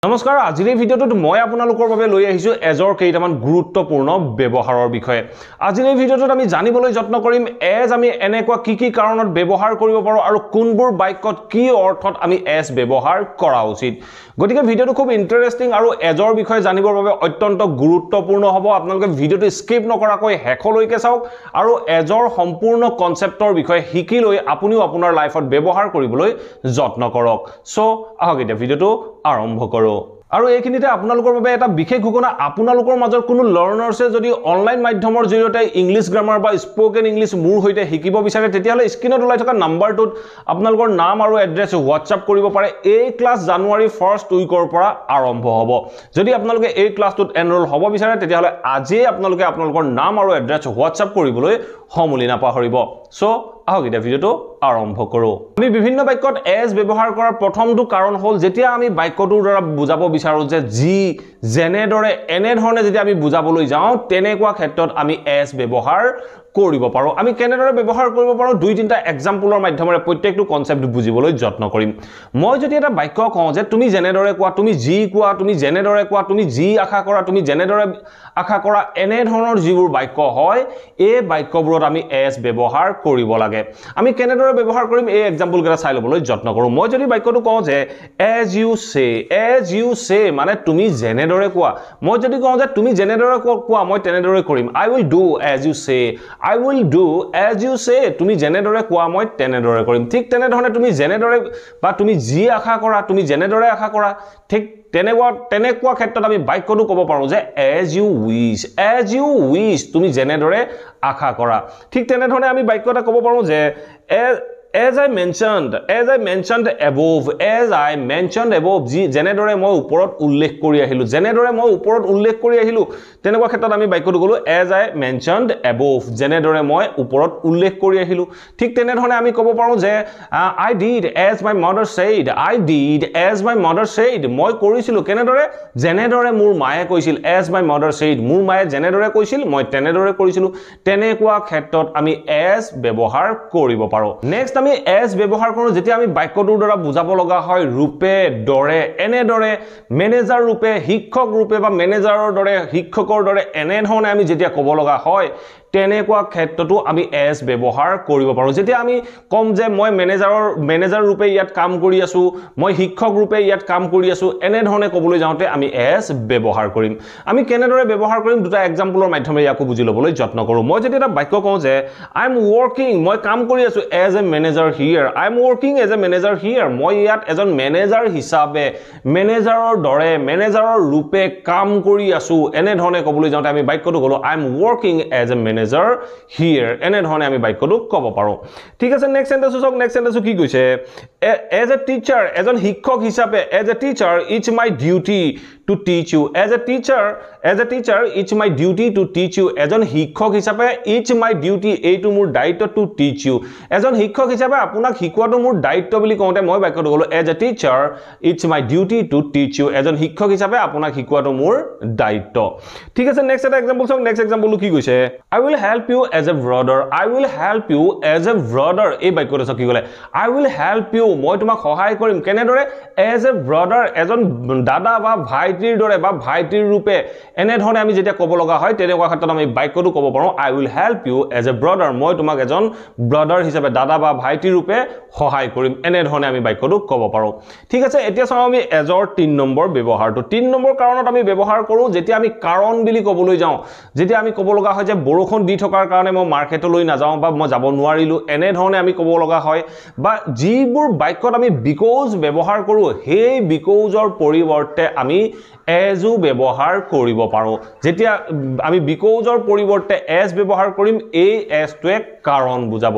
নমস্কাৰ আজিৰ এই ভিডিঅ'টোত মই আপোনালোকৰ বাবে লৈ আহিছো এজৰ কেইটামান গুৰুত্বপূৰ্ণ ব্যৱহাৰৰ বিষয়ে আজিৰ এই ভিডিঅ'টোত আমি জানিবলৈ যত্ন কৰিম এজ আমি এনেকুৱা কি কাৰণত ব্যৱহাৰ কৰিব পাৰো আৰু কোনবোৰ বাক্যত কি অৰ্থত আমি এজ ব্যৱহাৰ কৰা উচিত গতিকে ভিডিঅ'টো খুব ইন্টাৰেষ্টিং আৰু এজৰ বিষয়ে জানিবৰ বাবে অত্যন্ত গুৰুত্বপূৰ্ণ হ'ব আপোনালোকে ভিডিঅ'টো স্কিপ নকৰাকৈ হেকলৈকে চাওক আৰু এজৰ সম্পূৰ্ণ কনসেপ্টৰ বিষয়ে শিকি লৈ আপুনিও আপোনাৰ লাইফত ব্যৱহাৰ কৰিবলৈ যত্ন কৰক সো আহক এতিয়া ভিডিঅ'টো আৰম্ভ কৰো আৰু এইখিনিতে আপোনালোকৰ বাবে এটা বিশেষ ঘোষণা আপোনালোকৰ মাজৰ কোনো লাৰ্নাৰ্ছে যদি অনলাইন মাধ্যমৰ জৰিয়তে ইংলিশ গ্ৰামাৰ বা স্পোকেন ইংলিশ মোৰ হৈতে শিকিব বিচাৰে তেতিয়ালে স্ক্ৰিনত ওলাই থকা নাম্বাৰটোত আপোনালোকৰ নাম আৰু এড্ৰেছ হোৱাটছআপ কৰিব পাৰে এই ক্লাছ জানুৱাৰী 1st উইকৰ পৰা আৰম্ভ হ'ব যদি আপোনালোকে এই ক্লাছটোত এনৰোল হ'ব বিচাৰে তেতিয়ালে আজি আপোনালোকে আপোনালোকৰ নাম আৰু এড্ৰেছ হোৱাটছআপ কৰিবলৈ সমুলি নাপাহৰিব সো আহক এতিয়া ভিডিঅ'টো আৰম্ভ কৰো আমি বিভিন্ন বাক্যত এজ ব্যৱহাৰ কৰাৰ প্ৰথমটো কাৰণ হ'ল যেতিয়া আমি বাক্যটোৰ দ্বাৰা বুজাব বিচাৰো যে জি জেনেদৰে এনে ধৰণে যদি আমি বুজাবলৈ যাওঁ তেনেকুৱা ক্ষেত্ৰত আমি এজ ব্যৱহাৰ কৰিব পাৰো আমি কেনেদৰে ব্যৱহাৰ কৰিব পাৰো দুই তিনটা এক্সাম্পলৰ মাধ্যমেৰে প্ৰত্যেকটো কনসেপ্ট বুজিবলৈ যত্ন কৰিম মই যদি এটা বাক্য কওঁ যে তুমি জেনেদৰে কোৱা তুমি জি কোৱা তুমি জেনেদৰে কোৱা তুমি জি আশা কৰা তুমি জেনেদৰে আশা কৰা এনে ধৰণৰ যিবোৰ বাক্য হয় এই বাক্যবোৰত আমি এজ ব্যৱহাৰ কৰিব লাগে আমি কেনেদৰে ব্যৱহাৰ কৰিম এই এক্সাম্পল কেইটা চাই লবলৈ যত্ন কৰো মই যদি বাক্যটো কওঁ যে এজ ইউ সে মানে তুমি জেনেদৰে কোৱা মই যদি কওঁ যে তুমি জেনেদৰে কোৱা মই তেনেদৰে কৰিম I will do as you say তুমি জেনেদৰে কোৱা মই তেনেদৰে কৰিম ঠিক তেনেধৰণে তুমি জেনেদৰে বা তুমি জি আশা কৰা তুমি জেনেদৰে আশা কৰা ঠিক তেনেকুৱা ক্ষেত্ৰত আমি বাক্যটো ক'ব পাৰো যে as you wish তুমি জেনেদৰে আশা কৰা ঠিক তেনেধৰণে আমি বাক্য এটা ক'ব পাৰো যে as I mentioned above জেনেদৰে মই ওপৰত উল্লেখ কৰি আহিলো তেনেকুৱা ক্ষেত্ৰত আমি বাক্যটো ক'লো as I mentioned above জেনেদৰে মই ওপৰত উল্লেখ কৰি আহিলো ঠিক তেনেধৰণে আমি ক'ব পাৰো যে I did as my mother said মই কৰিছিলো কেনেদৰে জেনেদৰে মোৰ মায়ে কৈছিল as my mother said মোৰ মায়ে জেনেদৰে কৈছিল মই তেনেদৰে কৰিছিলো তেনেকুৱা ক্ষেত্ৰত আমি as ব্যৱহাৰ কৰিব পাৰো নেক্সট আমি as ব্যৱহাৰ কৰো যেতিয়া আমি বাক্যটোৰ দ্বাৰা বুজাব লগা হয় ৰূপে দৰে এনে দৰে মেনেজাৰ ৰূপে শিক্ষক ৰূপে বা মেনেজাৰৰ দৰে শিক্ষকৰ দৰে এনে ধৰণে আমি যেতিয়া ক'ব লগা হয় তেনেকুৱা ক্ষেত্ৰটো আমি as ব্যৱহাৰ কৰিব পাৰো যেতিয়া আমি কম যে মই মেনেজাৰ ৰূপে ইয়াত কাম কৰি আছো মই শিক্ষক ৰূপে ইয়াত কাম কৰি আছো এনে ধৰণে ক'বলৈ যাওঁতে আমি as ব্যৱহাৰ কৰিম আমি কেনেদৰে ব্যৱহাৰ কৰিম দুটা এক্সাম্পলৰ মাধ্যমেৰে ইয়াকো বুজি ল'বলৈ যত্ন কৰো মই যদি এটা বাক্য কওঁ যে I am working মই কাম কৰি আছো as a manager here মই ইয়াত এজন মেনেজাৰ হিচাপে মেনেজাৰৰ দৰে মেনেজাৰৰ ৰূপে কাম কৰি আছো এনে ধৰণে ক'বলৈ যাওঁতে আমি বাক্যটো ক'লো I am working as a manager here এনে ধৰণে আমি বাক্যটো ক'ব পাৰো ঠিক আছে নেক্সট সেন্টেন্স কি কৈছে as a teacher এজন শিক্ষক হিচাপে as a teacher it's my duty to teach you as a teacher it's my duty to teach you এজন শিক্ষক হিচাপে it's my duty এইটো মোৰ দায়িত্ব to teach you এজন শিক্ষক হিচাপে আপোনাক শিকোৱাটো মোৰ দায়িত্ব বুলি কওঁতে মই বাক্যটো ক'লো as a teacher it's my duty to teach you এজন শিক্ষক হিচাপে আপোনাক শিকোৱাটো মোৰ দায়িত্ব ঠিক আছে নেক্সট এটা এক্সাম্পল চাওক নেক্সট এক্সাম্পলটো কি কৈছে I will help you as a brother এই বাক্যটো চাওক কি ক'লে I will help you মই তোমাক সহায় কৰিম কেনেদৰে as a brother এজন দাদা বা ভাইটিৰ দৰে বা ভাইটিৰ ৰূপে এনে ধৰণে আমি যেতিয়া ক'ব লগা হয় তেনেকুৱা ক্ষেত্ৰত আমি বাক্যটো ক'ব পাৰো I will help you as a brother মই তোমাক এজন ব্ৰাদাৰ হিচাপে দাদা বা ভাইটিৰ ৰূপে সহায় কৰিম এনে ধৰণে আমি বাক্যটো ক'ব পাৰো ঠিক আছে এতিয়া চাওঁ আমি এজৰ 3 নম্বৰ ব্যৱহাৰটো 3 নম্বৰ কাৰণত আমি ব্যৱহাৰ কৰো যেতিয়া আমি কাৰণ বুলি ক'বলৈ যাওঁ যেতিয়া আমি ক'ব লগা হয় যে বৰষুণ দি থকাৰ কাৰণে মই মাৰ্কেটলৈ নাযাওঁ বা মই যাব নোৱাৰিলো এনে ধৰণে আমি ক'ব লগা হয় বা যিবোৰ বাক্যত আমি বিকজ ব্যৱহাৰ কৰো সেই বিকজৰ পৰিৱৰ্তে আমি এজও ব্যৱহাৰ কৰিব পাৰো যেতিয়া আমি বিকজৰ পৰিৱৰ্তে এজ ব্যৱহাৰ কৰিম এই এজটোৱে কাৰণ বুজাব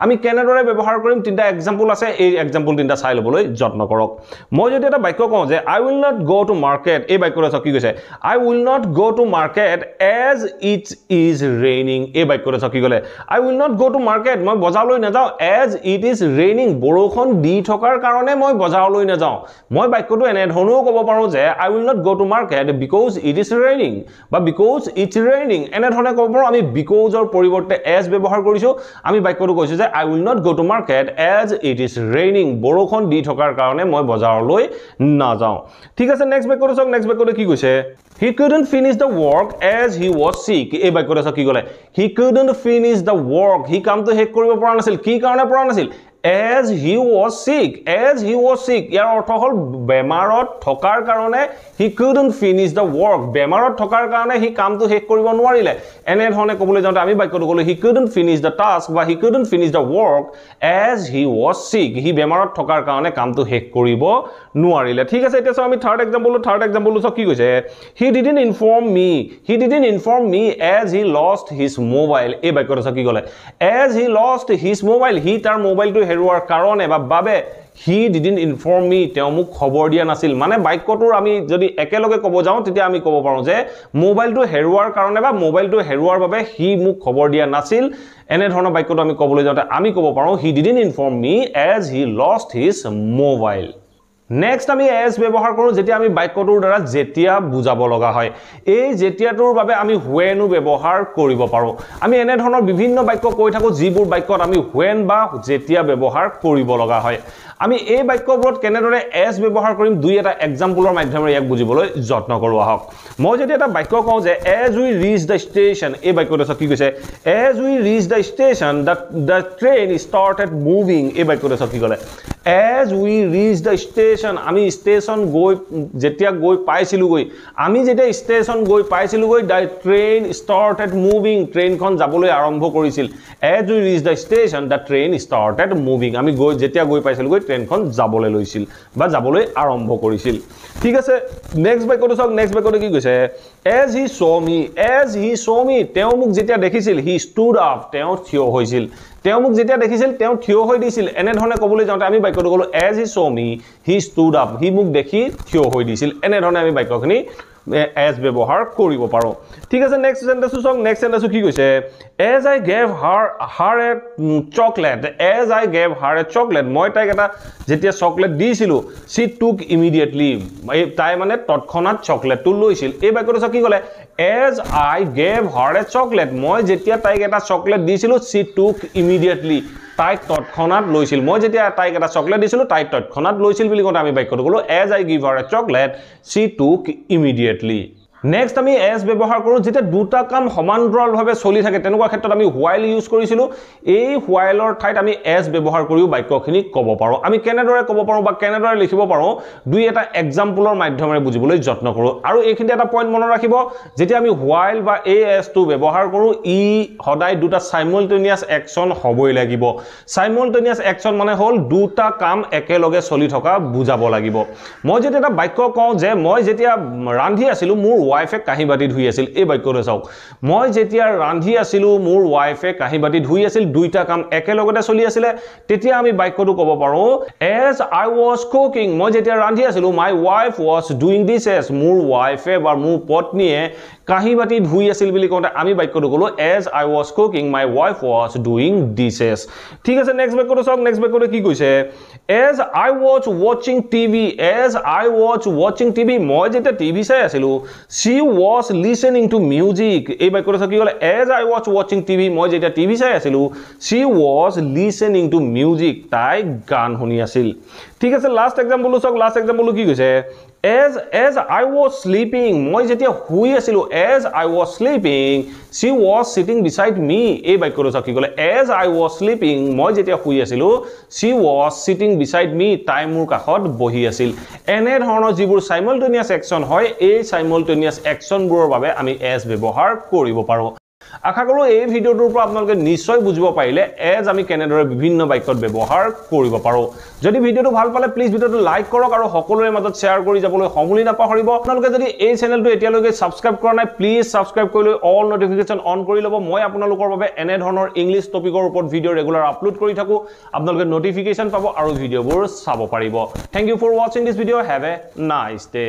আমি কেনেদৰে ব্যৱহাৰ কৰিম তিনটা এক্সাম্পল আছে এই এক্সাম্পল তিনটা চাই লবলৈ যত্ন কৰক মই যদি এটা বাক্য কওঁ যে I will not go to market এই বাক্যটো চাওক কি কৈছে I will not go to market as it is raining এই বাক্যটো চাওক কি ক'লে I will not go to market মই বজাৰলৈ নাযাওঁ as it is raining বৰষুণ দি থকাৰ কাৰণে মই বজাৰলৈ নাযাওঁ মই বাক্যটো এনে ধৰণেও ক'ব পাৰো যে I will not go to market because it is raining বা because it's raining এনে ধৰণে ক'ব পাৰো আমি বিকজৰ পৰিৱৰ্তে as ব্যৱহাৰ কৰিছো আমি বাক্যটো কৈছো যে I will not go to market as it is raining বৰষুণ দি থকাৰ কাৰণে মই বজাৰলৈ নাযাওঁ ঠিক আছে নেক্সট বাক্যটো চাওক নেক্সট বাক্যটো কি কৈছে he couldn't finish the work as he was sick এই বাক্যটো চাওক কি ক'লে he couldn't finish the work he কামটো শেষ কৰিব পৰা নাছিল কি কাৰণে পৰা নাছিল as he was sick ইয়াৰ অৰ্থ হ'ল বেমাৰত থকাৰ কাৰণে he couldn't finish the work বেমাৰত থকাৰ কাৰণে he কামটো শেষ কৰিব নোৱাৰিলে এনে ধৰণে ক'বলৈ যাওঁতে আমি বাক্যটো ক'লো he couldn't finish the task বা he couldn't finish the work as he was sick he বেমাৰত থকাৰ কাৰণে কামটো শেষ কৰিব নোৱাৰিলে ঠিক আছে এতিয়া চাও আমি থাৰ্ড এক্সাম্পলটো চাও কি কৈছে he didn't inform me as he lost his mobile এই বাক্যটো চাও কি ক'লে as he lost his mobile he তাৰ মোবাইলটো হেৰুৱাৰ কাৰণে বা বাবে he didn't inform me তেওঁ মোক খবৰ দিয়া নাছিল মানে বাক্যটোৰ আমি যদি একেলগে ক'ব যাওঁ তেতিয়া আমি ক'ব পাৰোঁ যে মোবাইলটো হেৰুৱাৰ কাৰণে বা মোবাইলটো হেৰুৱাৰ বাবে he মোক খবৰ দিয়া নাছিল এনে ধৰণৰ বাক্যটো আমি ক'বলৈ যাওঁতে আমি ক'ব পাৰোঁ he didn't inform me as he lost his mobile Next আমি as ব্যৱহাৰ কৰো যেতিয়া আমি বাক্যটোৰ দ্বাৰা যেতিয়া বুজাব লগা হয় এই যেতিয়াটোৰ বাবে আমি when ব্যৱহাৰ কৰিব পাৰো আমি এনে ধৰণৰ বিভিন্ন বাক্য কৈ থাকো যিবোৰ বাক্যত আমি when বা যেতিয়া ব্যৱহাৰ কৰিব লগা হয় আমি এই বাক্যবোৰত কেনেদৰে as ব্যৱহাৰ কৰিম দুই এটা এক্সাম্পলৰ মাধ্যমেৰে ইয়াক বুজিবলৈ যত্ন কৰো আহক মই যদি এটা বাক্য কওঁ যে as we reach the station এই বাক্যটো কি কৈছে as we reach the station the train started moving এই বাক্যটো কি ক'লে as we reach the station আমি স্টেশন গৈ যেতিয়া গৈ পাইছিলো গৈ আমি যেতিয়া স্টেশন গৈ পাইছিলো গৈ the train started moving ট্ৰেইনখন যাবলৈ আৰম্ভ কৰিছিল as we reach the station the train started moving আমি যেতিয়া গৈ পাইছিলো গৈ ট্ৰেইনখন যাবলৈ লৈছিল বা যাবলৈ আৰম্ভ কৰিছিল ঠিক আছে নেক্সট বাক্যটো চাওক নেক্সট বাক্যটো কি কৈছে as he saw me তেওঁ মোক যেতিয়া দেখিছিল he stood up তেওঁ থিয় হৈছিল তেওঁ মোক যেতিয়া দেখিছিল তেওঁ থিয় হৈ দিছিল এনে ধৰণে ক'বলৈ যাওঁতে আমি বাক্যটো ক'লো as he saw me he stood up he মোক দেখি থিয় হৈ দিছিল এনে ধৰণে আমি বাক্যখিনি as ব্যৱহাৰ কৰিব পাৰো ঠিক আছে নেক্সট সেন্টেন্সটো চাওক নেক্সট সেন্টেন্সটো কি কৈছে as I gave her a chocolate মই তাইক এটা যেতিয়া চকলেট দিছিলো she took immediately তাই মানে তৎক্ষণাত চকলেটটো লৈছিল এই বাক্যটো চাওক কি ক'লে as I gave her a chocolate মই যেতিয়া তাইক এটা চকলেট দিছিলো she took immediately তাই তৎক্ষণাত লৈছিল মই যেতিয়া তাইক এটা চকলেট দিছিলো তাই তৎক্ষণাত লৈছিল বুলি কোৱা আমি বাক্যটো ক'লো as I give her a chocolate she took immediately Next আমি as ব্যৱহাৰ কৰো যেতিয়া দুটা কাম সমান্তৰালভাৱে চলি থাকে তেনেকুৱা ক্ষেত্ৰত আমি while ইউজ কৰিছিলো এই whileৰ ঠাইত আমি as ব্যৱহাৰ কৰিও বাক্যখিনি ক'ব পাৰো আমি কেনেদৰে ক'ব পাৰো বা কেনেদৰে লিখিব পাৰো দুই এটা এক্সাম্পলৰ মাধ্যমেৰে বুজিবলৈ যত্ন কৰো আৰু এইখিনি এটা পইণ্ট মনত ৰাখিব যেতিয়া আমি while বা as টো ব্যৱহাৰ কৰো ই সদায় দুটা simultaneous action হ'বই লাগিব simultaneous action মানে হ'ল দুটা কাম একেলগে চলি থকা বুজাব লাগিব মই যেতিয়া এটা বাক্য কওঁ যে মই যেতিয়া ৰান্ধি আছিলো মোৰ ওয়াইফে কাহি বাটি ধুই আছিল এই বাক্যটো চাওক মই যেতিয়া ৰান্ধি আছিলো মোৰ ওয়াইফে কাহি বাটি ধুই আছিল দুইটা কাম একেলগতে চলি আছিল তেতিয়া আমি বাক্যটো ক'ব পাৰো as I was cooking মই যেতিয়া ৰান্ধি আছিলো my wife was doing dishes মোৰ ওয়াইফে বা মোৰ পত্নীয়ে কাহি বাটি ধুই আছিল বুলি কোতে আমি বাক্যটো ক'লো as I was cooking my wife was doing dishes ঠিক আছে নেক্সট বাক্যটো চাওক নেক্সট বাক্যটো কি কৈছে as I was watching TV মই যেতিয়া টিভি চাই আছিলো she was listening to music এই বাক্যটো চাওক কি ক'লে as I was watching TV মই যেতিয়া টিভি চাই আছিলো she was listening to music তাই গান শুনি আছিল ঠিক আছে লাষ্ট এক্সাম্পলটো চাওক লাষ্ট এক্সাম্পলটো কি কৈছে as I was sleeping মই যেতিয়া শুই আছিলো as I was sleeping she was sitting beside me এই বাক্যটো চাওক কি ক'লে as I was sleeping মই যেতিয়া শুই আছিলো she was sitting beside me তাই মোৰ কাষত বহি আছিল এনে ধৰণৰ যিবোৰ simultaneous action হয় এই simultaneous action বোৰৰ বাবে আমি as ব্যৱহাৰ কৰিব পাৰো আশা কৰো এই ভিডিওটোৰ পৰা আপোনালোকে নিশ্চয় বুজিব পাৰিলে as আমি কেনেদৰে বিভিন্ন বাক্যত ব্যৱহাৰ কৰিব পাৰো যদি ভিডিওটো ভাল পালে প্লিজ ভিডিওটো লাইক কৰক আৰু সকলোৰে মাজত শেয়াৰ কৰি যাবলৈ সমূলি নাপাহৰিব আপোনালোকে যদি এই চেনেলটো এতিয়ালৈকে সাবস্ক্ৰাইব কৰা নাই প্লিজ সাবস্ক্ৰাইব কৰি লৈ অল নোটিফিকেশন অন কৰি ল'ব মই আপোনালোকৰ বাবে এনে ধৰণৰ ইংলিশ টপিকৰ ওপৰত ভিডিও ৰেগুলাৰ আপলোড কৰি থাকো আপোনালোকে নোটিফিকেশন পাব আৰু ভিডিওবোৰ চাব পাৰিব thank you for watching this video have a nice day